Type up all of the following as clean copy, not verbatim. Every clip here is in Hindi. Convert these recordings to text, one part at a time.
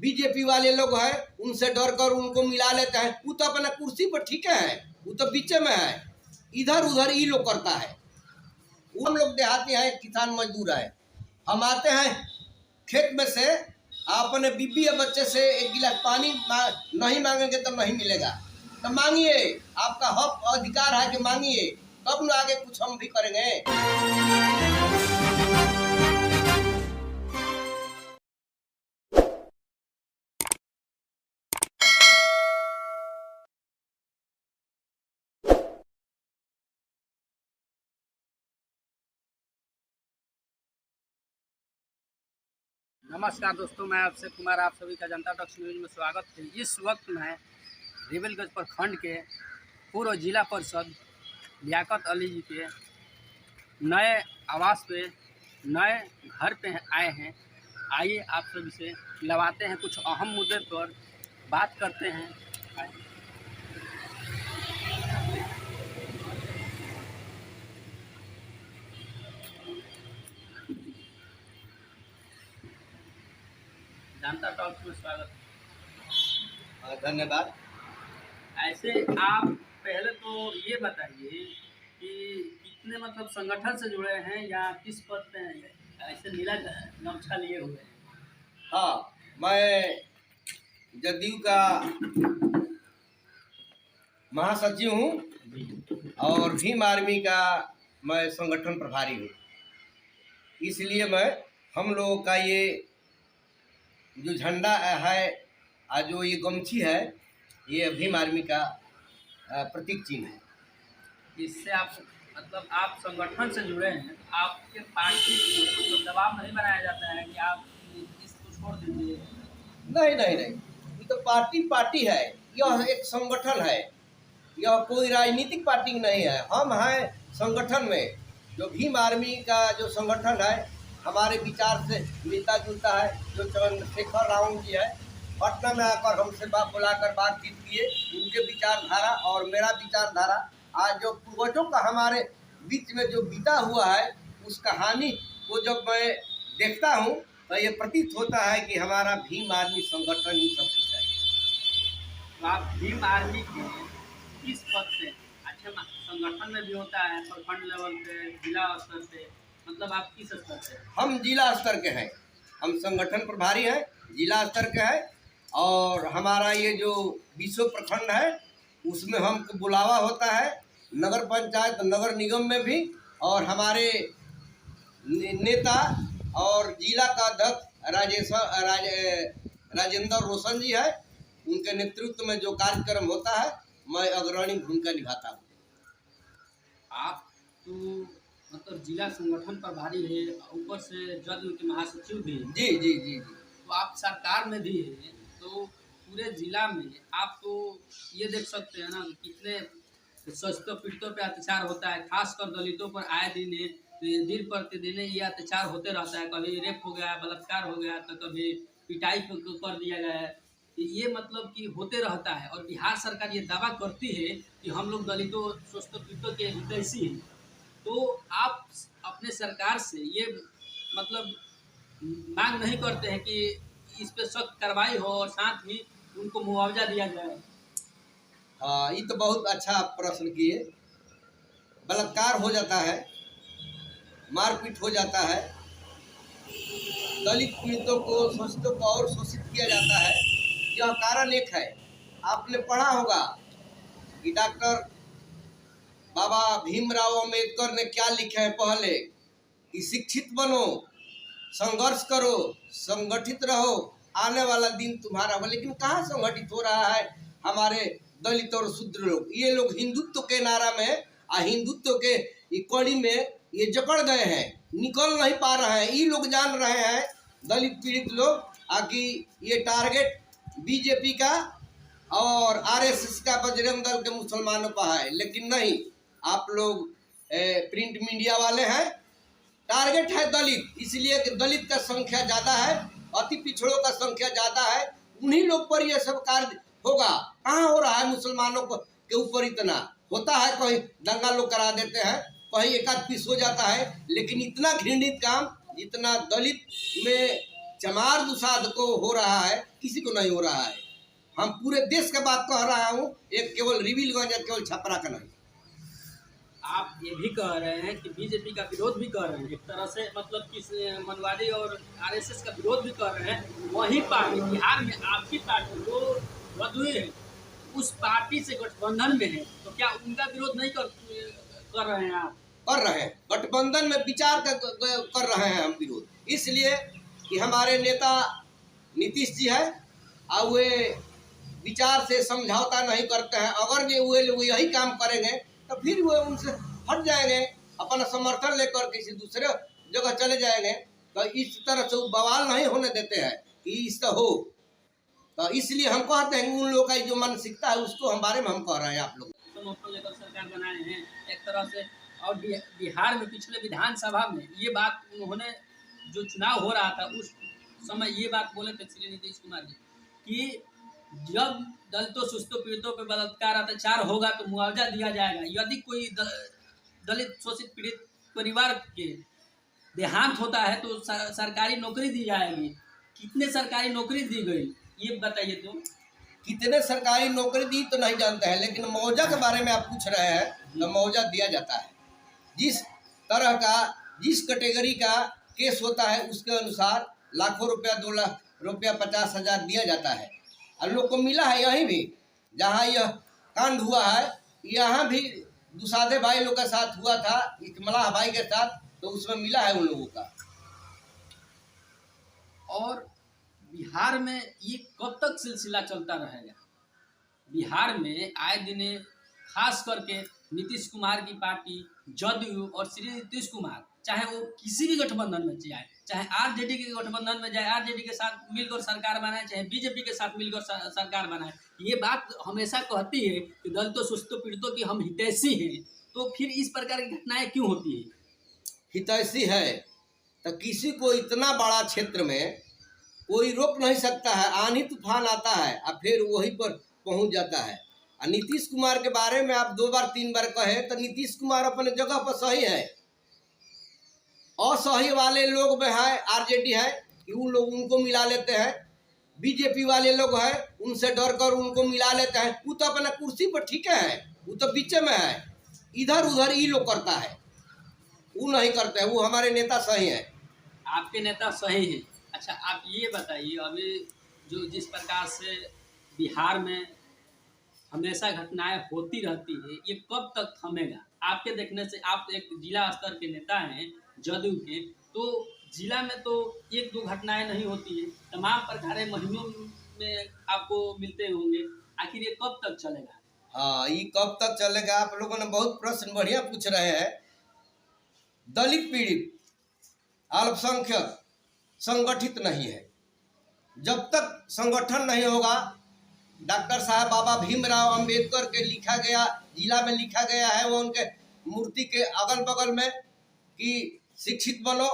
बीजेपी वाले लोग हैं उनसे डर कर उनको मिला लेते हैं। वो तो अपना कुर्सी पर ठीक है, वो तो बीच में है, इधर उधर ये लोग करता है। वो हम लोग देहाती हैं, किसान मजदूर है। हम आते हैं खेत में से, अपने बीबी या बच्चे से एक गिलास पानी नहीं मांगेंगे तो नहीं मिलेगा। तो मांगिए, आपका हक अधिकार है कि मांगिए, तब ना आगे कुछ हम भी करेंगे। नमस्कार दोस्तों, मैं अक्षय कुमार, आप सभी का जनता टॉक्स न्यूज में स्वागत है। इस वक्त मैं रिबलगंज प्रखंड के पूर्व जिला परिषद लियाकत अली जी के नए आवास पे, नए घर पे आए हैं। आइए आप सभी से मिलवाते हैं, कुछ अहम मुद्दे पर बात करते हैं। जनता टॉक्स में स्वागत है। धन्यवाद। ऐसे आप पहले तो ये बताइए कि कितने मतलब संगठन से जुड़े हैं या किस पद पे हैं, ऐसे नीला गमछा लिए हुए हैं? हाँ, मैं जदयू का महासचिव हूँ और भीम आर्मी का मैं संगठन प्रभारी हूँ। इसलिए मैं हम लोगों का ये जो झंडा है, जो ये गमछी है, ये भीम आर्मी का प्रतीक चिन्ह है। इससे आप मतलब आप संगठन से जुड़े हैं, आपके पार्टी को मतलब दबाव नहीं बनाया जाता है कि आप इसको छोड़ दीजिए? नहीं नहीं नहीं, ये तो पार्टी है, यह एक संगठन है, यह कोई राजनीतिक पार्टी नहीं है। हम हैं संगठन में, जो भीम आर्मी का जो संगठन है हमारे विचार से मिलता जुलता है। जो चंद्रशेखर राव जी है, पटना में आकर हमसे बुलाकर बातचीत किए, उनके विचारधारा और मेरा विचारधारा, आज जो पूर्वजों का हमारे बीच में जो बीता हुआ है उस कहानी को जब मैं देखता हूँ तो ये प्रतीत होता है कि हमारा भीम आर्मी संगठन ही सब कुछ है। तो आप भीम आर्मी के किस पद से? अच्छा, संगठन में भी होता है प्रखंड लेवल पे, जिला स्तर पे, मतलब आप किस स्तर से? हम जिला स्तर के हैं, हम संगठन प्रभारी हैं, जिला स्तर के हैं। और हमारा ये जो 20 प्रखंड है उसमें हमको बुलावा होता है, नगर पंचायत नगर निगम में भी। और हमारे नेता और जिला का अध्यक्ष राजेंद्र रोशन जी है, उनके नेतृत्व में जो कार्यक्रम होता है मैं अग्रणी भूमिका निभाता हूँ। आप तो मतलब जिला संगठन प्रभारी है, ऊपर से जदयू के महासचिव भी हैं। जी जी जी जी। तो आप सरकार में भी हैं, तो पूरे जिला में आप तो ये देख सकते हैं ना कितने शोषितों पीड़ितों पे अत्याचार होता है, खासकर दलितों पर आए दिन प्रतिदिन ये अत्याचार होते रहता है। कभी रेप हो गया, बलात्कार हो गया, तो कभी पिटाई कर दिया गया है। ये मतलब कि होते रहता है। और बिहार सरकार ये दावा करती है कि हम लोग दलितों शोषितों पीड़ितों के हितैषी हैं। तो आप अपने सरकार से ये मतलब मांग नहीं करते हैं कि इस पे सख्त कार्रवाई हो और साथ ही उनको मुआवजा दिया जाए? हाँ, ये तो बहुत अच्छा प्रश्न किए। बलात्कार हो जाता है, मारपीट हो जाता है, दलित पीड़ितों को, शोषितों को और शोषित किया जाता है। यह कारण एक है, आपने पढ़ा होगा कि डॉक्टर बाबा भीमराव अम्बेडकर ने क्या लिखे हैं पहले, कि शिक्षित बनो, संघर्ष करो, संगठित रहो, आने वाला दिन तुम्हारा हो। लेकिन कहाँ संगठित हो रहा है हमारे दलित और शूद्र लोग? ये लोग हिंदुत्व के नारा में, हिंदुत्व के कड़ी में ये जकड़ गए हैं, निकल नहीं पा रहे हैं। ये लोग जान रहे हैं, दलित पीड़ित लोग, कि ये टारगेट बीजेपी का और आरएसएस का, बजरंग दल के मुसलमानों का है। लेकिन नहीं, आप लोग प्रिंट मीडिया वाले हैं, टारगेट है दलित, इसलिए कि दलित का संख्या ज़्यादा है, अति पिछड़ों का संख्या ज़्यादा है, उन्हीं लोग पर यह सब कार्य होगा। कहाँ हो रहा है मुसलमानों के ऊपर? इतना होता है, कहीं दंगा लोग करा देते हैं, कहीं एक आध पीस हो जाता है, लेकिन इतना घृणित काम जितना दलित में चमार दुसाध को हो रहा है, किसी को नहीं हो रहा है। हम पूरे देश का बात कह रहा हूँ, एक केवल रिविलगंज या केवल छपरा का नहीं। आप ये भी कह रहे हैं कि बीजेपी का विरोध भी कर रहे हैं, एक तरह से मतलब कि मनवादी और आरएसएस का विरोध भी कर रहे हैं। वही पार्टी बिहार में आपकी पार्टी जो रद्द है उस पार्टी से गठबंधन में है, तो क्या उनका विरोध नहीं कर रहे हैं आप? कर रहे हैं, गठबंधन में विचार कर रहे हैं हम विरोध, इसलिए कि हमारे नेता नीतीश जी है और वे विचार से समझौता नहीं करते हैं। अगर वे लोग यही काम करेंगे तो फिर वे उनसे हट जाएंगे, अपना समर्थन लेकर किसी दूसरे जगह चले जाएंगे। तो इस तरह से बवाल नहीं होने देते हैं कि इससे हो। तो इसलिए हम कहते हैं उन लोगों का जो मानसिकता है उसको हम बारे में हम कह रहे हैं आप लोग लेकर सरकार बनाए हैं एक तरह से। और बिहार में पिछले विधानसभा में ये बात उन्होंने जो चुनाव हो रहा था उस समय ये बात बोले थे श्री नीतीश कुमार जी कि जब दलितों सुस्तों पीड़ितों पर बलात्कार अत्याचार होगा तो मुआवजा दिया जाएगा। यदि कोई दलित शोषित पीड़ित परिवार के देहांत होता है तो सरकारी नौकरी दी जाएगी। कितने सरकारी नौकरी दी गई ये बताइए। तो कितने सरकारी नौकरी दी तो नहीं जानते हैं, लेकिन मुआवजा के बारे में आप पूछ रहे हैं तो मुआवजा दिया जाता है। जिस तरह का जिस कैटेगरी का केस होता है उसके अनुसार लाखों रुपया, 2 लाख रुपया, 50,000 दिया जाता है। और लोग को मिला है। यहीं भी जहाँ यह कांड हुआ है यहाँ भी दुसाधे भाई लोग के साथ हुआ था, मलाह भाई के साथ, तो उसमें मिला है उन लोगों का। और बिहार में ये कब तक सिलसिला चलता रहेगा? बिहार में आए दिन खास करके नीतीश कुमार की पार्टी जदयू और श्री नीतीश कुमार चाहे वो किसी भी गठबंधन में जाए, चाहे आरजेडी के गठबंधन में जाए, आरजेडी के साथ मिलकर सरकार बनाए, चाहे बीजेपी के साथ मिलकर सरकार बनाए, ये बात हमेशा कहती है कि दलितों सुस्तों पीड़ितों की हम हितैषी हैं। तो फिर इस प्रकार की घटनाएं क्यों होती है? हितैषी है तो किसी को इतना बड़ा क्षेत्र में कोई रोक नहीं सकता है। आंधी तूफान आता है और फिर वहीं पर पहुंच जाता है। और नीतीश कुमार के बारे में आप 2 बार 3 बार कहे तो नीतीश कुमार अपने जगह पर सही है। असही वाले लोग में है आरजेडी है कि उन लोग उनको मिला लेते हैं, बीजेपी वाले लोग हैं उनसे डर कर उनको मिला लेते हैं। वो तो अपना कुर्सी पर ठीक है, वो तो बीच में है, इधर उधर ये लोग करता है, वो नहीं करते हैं। वो हमारे नेता सही है। आपके नेता सही है। अच्छा आप ये बताइए, अभी जो जिस प्रकार से बिहार में हमेशा घटनाएं होती रहती है ये कब तक थमेगा? आपके देखने से, आप एक जिला स्तर के नेता हैं जदयू के, तो जिला में तो 1-2 घटनाएं नहीं होती है, तमाम प्रकार महीनों में आपको मिलते होंगे। आखिर ये कब तक चलेगा? हाँ, ये कब तक चलेगा? आप लोगों ने बहुत प्रश्न बढ़िया पूछ रहे हैं। दलित पीड़ित अल्पसंख्यक संगठित नहीं है। जब तक संगठन नहीं होगा, डॉक्टर साहब बाबा भीमराव अंबेडकर के लिखा गया, जिला में लिखा गया है वो उनके मूर्ति के अगल बगल में कि शिक्षित बनो,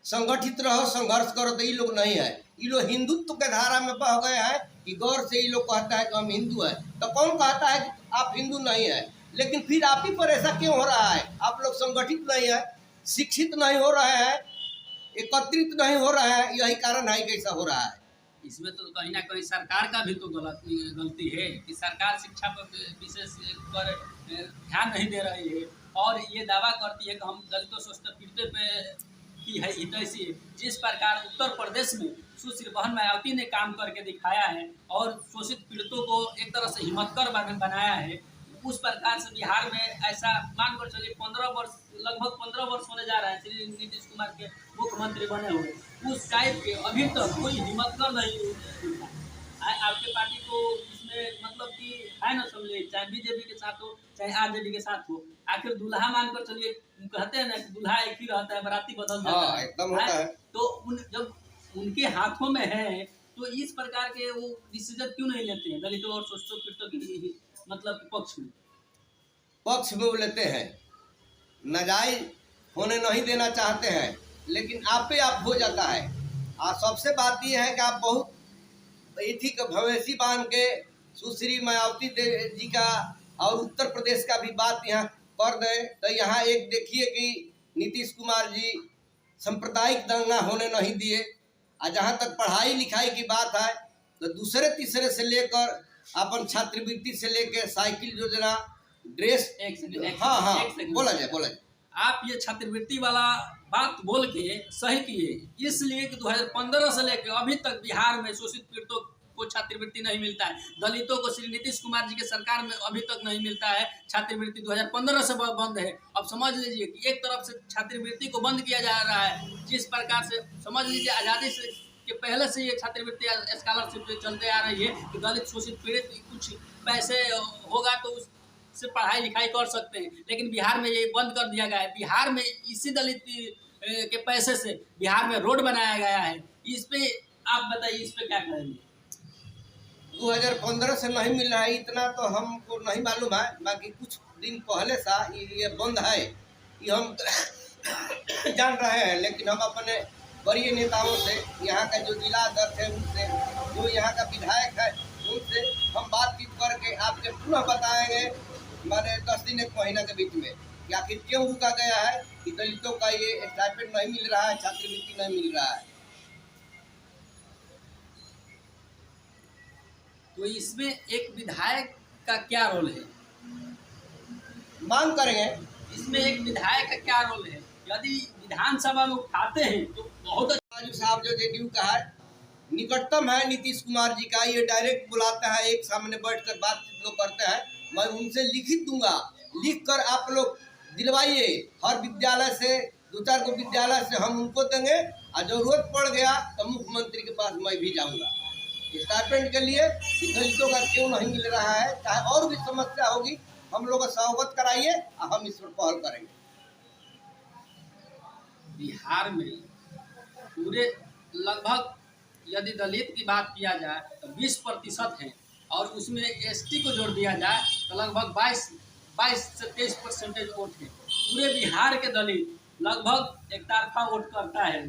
संगठित रहो, संघर्ष करो, तो ये लोग नहीं है। ये लोग हिंदुत्व के धारा में बह गए हैं कि गौर से ये लोग कहता है कि हम हिंदू हैं। तो कौन कहता है कि आप हिंदू नहीं है? लेकिन फिर आप ही पर ऐसा क्यों हो रहा है? आप लोग संगठित नहीं है, शिक्षित नहीं हो रहे हैं, एकत्रित नहीं हो रहे हैं, यही कारण है कैसा हो रहा है। इसमें तो कहीं ना कहीं सरकार का भी तो गलती है कि सरकार शिक्षा पर विशेष पर ध्यान नहीं दे रही है और ये दावा करती है कि हम दलितों शोषित पीड़ितों पे की है हितैषी है। जिस प्रकार उत्तर प्रदेश में सुश्री बहन मायावती ने काम करके दिखाया है और शोषित पीड़ितों को एक तरह से हिम्मतकर बनाया है, उस प्रकार से बिहार में ऐसा मानकर चलिए 15 वर्ष, लगभग 15 वर्ष होने जा रहा है श्री नीतीश कुमार के मुख्यमंत्री बने हुए, उस टाइप के अभी तक कोई हिम्मतकर नहीं है। आपके पार्टी को इसमें मतलब कि है ना, समझे, चाहे बीजेपी के साथ हो चाहे आरजेडी के साथ हो, आखिर दूल्हा मानकर चलिए, कहते हैं ना कि दूल्हा एक ही रहता है, बाराती बदल जाता है, एकदम होता है। तो जब उनके हाथों में है तो इस प्रकार के वो डिसीजन क्यों नहीं लेते हैं दलितों और शोषित पीड़ितों की मतलब पक्ष में वो लेते हैं, नाजायज होने नहीं देना चाहते हैं, लेकिन आप पे आप हो जाता है। और सबसे बात यह है कि आप बहुत इथी का भवेशी बांध के सुश्री मायावती जी का और उत्तर प्रदेश का भी बात यहाँ कर दें तो यहाँ एक देखिए कि नीतीश कुमार जी सांप्रदायिक दंगा होने नहीं दिए, और जहाँ तक पढ़ाई लिखाई की बात है तो दूसरे तीसरे से लेकर अपन छात्रवृत्ति से लेकर साइकिल योजना, ड्रेस। हाँ हाँ, बोला जाए बोला जाए। आप ये छात्रवृत्ति वाला बात बोल के सही किए, इसलिए कि 2015 से लेकर अभी तक बिहार में शोषित पीड़ितों को छात्रवृत्ति नहीं मिलता है। दलितों को श्री नीतीश कुमार जी के सरकार में अभी तक नहीं मिलता है छात्रवृत्ति, 2015 से बंद है। अब समझ लीजिए कि एक तरफ से छात्रवृत्ति को बंद किया जा रहा है, जिस प्रकार से समझ लीजिए आज़ादी से के पहले से ये छात्रवृत्ति स्कॉलरशिप चलते आ रही है कि दलित शोषित पीड़ित कुछ पैसे होगा तो उस से पढ़ाई लिखाई कर सकते हैं, लेकिन बिहार में ये बंद कर दिया गया है। बिहार में इसी दलित के पैसे से बिहार में रोड बनाया गया है। इस पे आप बताइए, इस पे क्या कहेंगे? 2015 से नहीं मिल रहा है इतना तो हमको नहीं मालूम है, बाकी कुछ दिन पहले सा ये बंद है ये हम जान रहे हैं। लेकिन हम अपने वरीय नेताओं से, यहाँ का जो जिला अध्यक्ष है उनसे, जो यहाँ का विधायक है उनसे हम बातचीत करके आपके पुनः बताएंगे माने 10 दिन 1 महीना के बीच में कि आखिर क्यों रुका गया है कि दलितों का ये स्टाइपेंड नहीं मिल रहा है, छात्रवृत्ति नहीं मिल रहा है। तो इसमें एक विधायक का क्या रोल है? मांग करेंगे। इसमें एक विधायक का क्या रोल है? यदि विधानसभा में उठाते हैं तो बहुत राजू साहब जो जेडीयू का है, निकटतम है नीतीश कुमार जी का, ये डायरेक्ट बुलाता है, एक सामने बैठकर बातचीत लोग करते हैं। मैं उनसे लिखित दूंगा, लिख कर आप लोग दिलवाइए। हर विद्यालय से 2-4 को विद्यालय से हम उनको देंगे और जरूरत पड़ गया तो मुख्यमंत्री के पास मैं भी जाऊंगा स्टाइपेंड के लिए कि दलितों का क्यों नहीं मिल रहा है। चाहे और भी समस्या होगी हम लोग को अवगत कराइए और हम इस पर पहल करेंगे। बिहार में पूरे लगभग यदि दलित की बात किया जाए तो 20% है, और उसमें एसटी को जोड़ दिया जाए तो लगभग 22 से 23% वोट है। पूरे बिहार के दलित लगभग एक तरफा वोट करता है।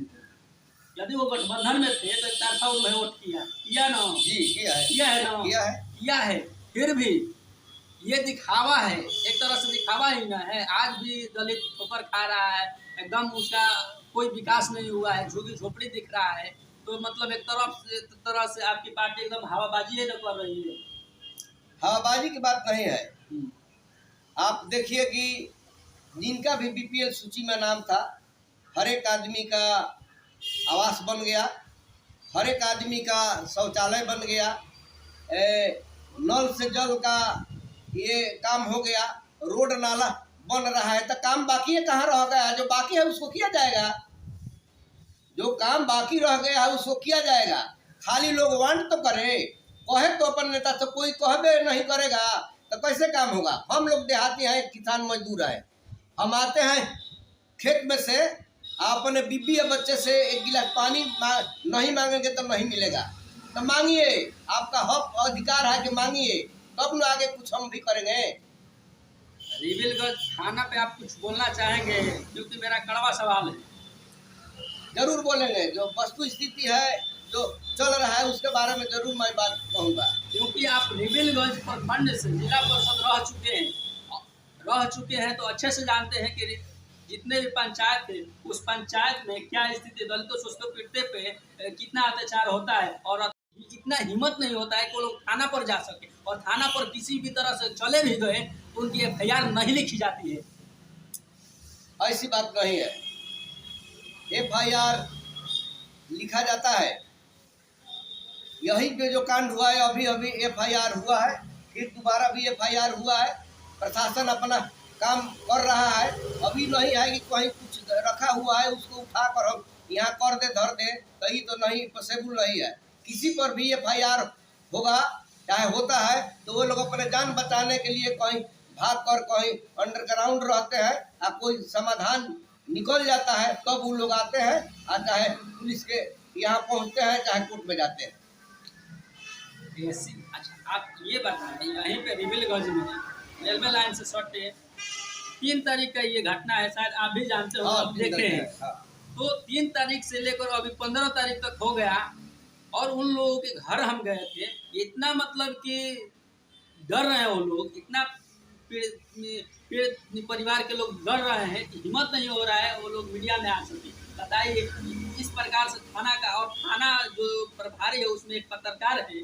यदि वो गठबंधन में थे तो एक तरफा उन्होंने वोट किया ना जी, किया है ना किया है। फिर भी ये दिखावा है, एक तरह से दिखावा ही ना है। आज भी दलित ठोकर खा रहा है, एकदम उसका कोई विकास नहीं हुआ है, झुग्गी झोपड़ी दिख रहा है। तो मतलब एक तरह से आपकी पार्टी एकदम हवाबाजी है कर रही है। हवाबाजी की बात नहीं है। आप देखिए कि जिनका भी बीपीएल सूची में नाम था, हर एक आदमी का आवास बन गया, हर एक आदमी का शौचालय बन गया, नल से जल का ये काम हो गया, रोड नाला बन रहा है। तो काम बाकी है कहाँ रह गया? जो बाकी है उसको किया जाएगा, जो काम बाकी रह गया है उसको किया जाएगा। खाली लोग वांट तो करे, कहे तो अपन नेता तो कोई कहबे नहीं करेगा तो कैसे काम होगा? हम लोग देहाती हैं, किसान मजदूर हैं, हम आते हैं खेत में से, अपने बीबी या बच्चे से 1 गिलास पानी नहीं मांगेंगे तो नहीं मिलेगा। तो मांगिए, आपका हक अधिकार है कि मांगिए, तब न आगे कुछ हम भी करेंगे। रिविलगंज थाना पे आप कुछ बोलना चाहेंगे? क्योंकि मेरा कड़वा सवाल है। जरूर बोलेंगे, जो वस्तु स्थिति है जो चल रहा है उसके बारे में जरूर मैं बात कहूँगा। क्योंकि आप रिविलगंज प्रखंड से जिला परिषद रह चुके हैं तो अच्छे से जानते हैं कि जितने भी पंचायत थे उस पंचायत में क्या स्थिति, दलितों शोषितों पीड़ितों पे कितना अत्याचार होता है, और इतना हिम्मत नहीं होता है कि वो लोग थाना पर जा सके, और थाना पर किसी भी तरह से चले भी गए तो उनकी FIR नहीं लिखी जाती है। ऐसी बात नहीं है, FIR लिखा जाता है। यही पे जो कांड हुआ है अभी FIR हुआ है, फिर दोबारा भी FIR हुआ है। प्रशासन अपना काम कर रहा है। अभी नहीं है कि कहीं कुछ रखा हुआ है उसको उठा कर हम यहाँ कर दे धर दे, कहीं तो नहीं, पॉसिबल नहीं है। किसी पर भी FIR होगा, चाहे होता है तो वो लोग अपने जान बचाने के लिए कहीं भाग कर कहीं अंडरग्राउंड रहते हैं, और कोई समाधान निकल जाता है तब वो लोग आते हैं, और चाहे पुलिस के यहाँ पहुँचते हैं, चाहे कोर्ट में जाते हैं। अच्छा, आप ये बताएं, यहीं पे रिविलगंज में रेलवे लाइन से सटे 3 तारीख का ये घटना है, शायद आप भी जानते हो, आप देखे हैं। तो 3 तारीख से लेकर अभी 15 तारीख तक हो गया, और उन लोगों के घर हम गए थे। इतना मतलब कि डर रहे हैं वो लोग, इतना पीड़ित परिवार के लोग डर रहे हैं कि हिम्मत नहीं हो रहा है वो लोग मीडिया में आ सके। बताइए किस प्रकार से थाना का, और थाना जो प्रभारी है उसमें एक पत्रकार है,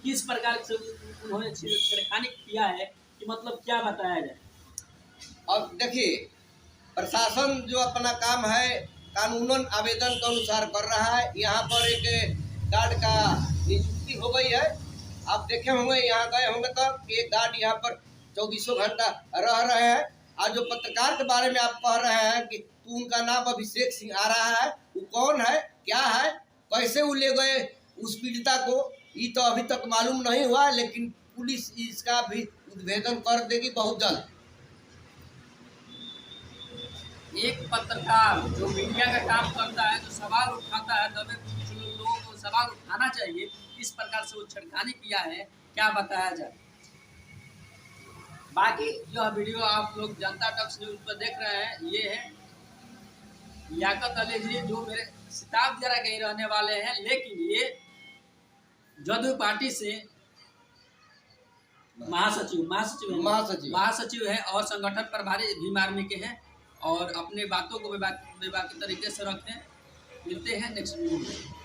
किस प्रकार से उन्होंने छेड़खानी किया है कि मतलब क्या बताया जाए। अब देखिए, प्रशासन जो अपना काम है कानूनन आवेदन के अनुसार कर रहा है। यहाँ पर एक गार्ड का नियुक्ति हो गई है। आप देखे होंगे, यहाँ गए होंगे तब एक गार्ड यहाँ पर 24 घंटा रह रहे हैं। और जो पत्रकार के बारे में आप कह रहे हैं कि तू, उनका नाम अभिषेक सिंह आ रहा है, वो कौन है, क्या है, कैसे वो ले गए उस पीड़िता को, ये तो अभी तक मालूम नहीं हुआ। लेकिन पुलिस इसका भी उद्भेदन कर देगी बहुत जल्द। एक पत्रकार जो मीडिया का काम करता है, जो सवाल उठाता है, तब कुछ लोगों को सवाल उठाना चाहिए। इस प्रकार से वो छेड़खानी किया है, क्या बताया जाए। बाकी यह वीडियो आप लोग जनता टॉक्स न्यूज पर देख रहे हैं, ये है लियाकत अली जी, जो मेरे सिताब जरा के ही रहने वाले हैं, लेकिन ये जदयू पार्टी से महासचिव है और संगठन प्रभारी भीम आर्मी के हैं, और अपने बातों को बेबाकी तरीके से रखते हैं। मिलते हैं नेक्स्ट वीडियो में।